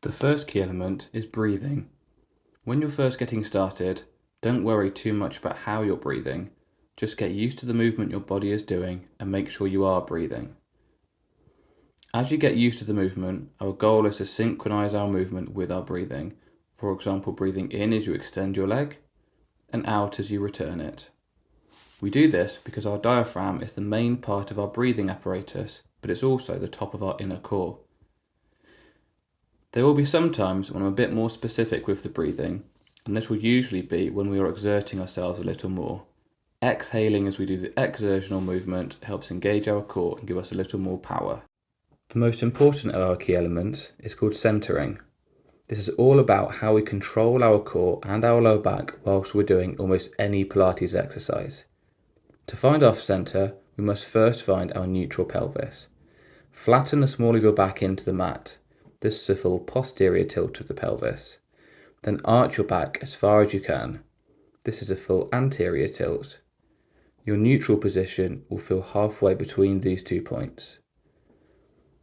The first key element is breathing. When you're first getting started, don't worry too much about how you're breathing. Just get used to the movement your body is doing and make sure you are breathing. As you get used to the movement, our goal is to synchronize our movement with our breathing. For example, breathing in as you extend your leg and out as you return it. We do this because our diaphragm is the main part of our breathing apparatus, but it's also the top of our inner core. There will be some times when I'm a bit more specific with the breathing, and this will usually be when we are exerting ourselves a little more. Exhaling as we do the exertional movement helps engage our core and give us a little more power. The most important of our key elements is called centering. This is all about how we control our core and our lower back whilst we're doing almost any Pilates exercise. To find our center, we must first find our neutral pelvis. Flatten the small of your back into the mat. This is a full posterior tilt of the pelvis. Then arch your back as far as you can. This is a full anterior tilt. Your neutral position will feel halfway between these 2 points.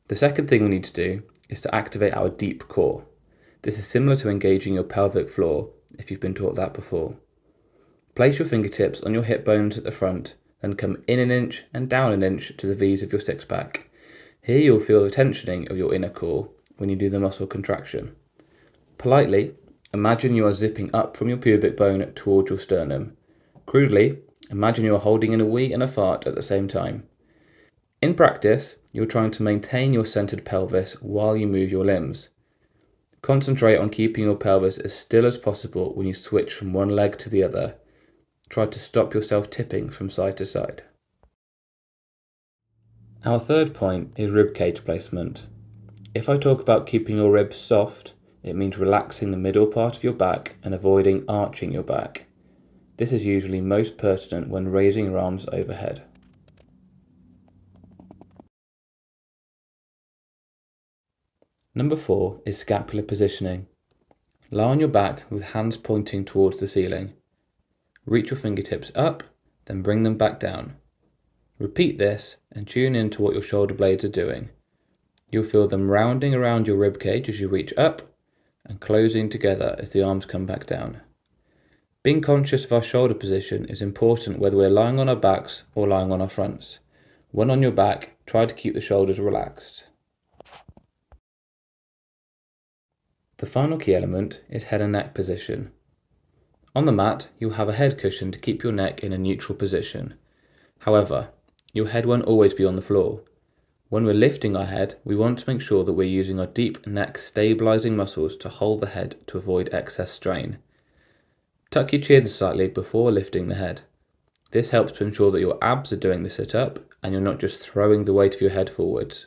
The second thing we need to do is to activate our deep core. This is similar to engaging your pelvic floor if you've been taught that before. Place your fingertips on your hip bones at the front, then come in an inch and down an inch to the V's of your six pack. Here you'll feel the tensioning of your inner core when you do the muscle contraction. Politely, imagine you are zipping up from your pubic bone towards your sternum. Crudely, imagine you are holding in a wee and a fart at the same time. In practice, you're trying to maintain your centered pelvis while you move your limbs. Concentrate on keeping your pelvis as still as possible when you switch from one leg to the other. Try to stop yourself tipping from side to side. Our third point is ribcage placement. If I talk about keeping your ribs soft, it means relaxing the middle part of your back and avoiding arching your back. This is usually most pertinent when raising your arms overhead. Number 4 is scapular positioning. Lie on your back with hands pointing towards the ceiling. Reach your fingertips up, then bring them back down. Repeat this and tune in to what your shoulder blades are doing. You'll feel them rounding around your ribcage as you reach up and closing together as the arms come back down. Being conscious of our shoulder position is important whether we're lying on our backs or lying on our fronts. When on your back, try to keep the shoulders relaxed. The final key element is head and neck position. On the mat, you'll have a head cushion to keep your neck in a neutral position. However, your head won't always be on the floor. When we're lifting our head, we want to make sure that we're using our deep neck stabilizing muscles to hold the head to avoid excess strain. Tuck your chin slightly before lifting the head. This helps to ensure that your abs are doing the sit-up and you're not just throwing the weight of your head forwards.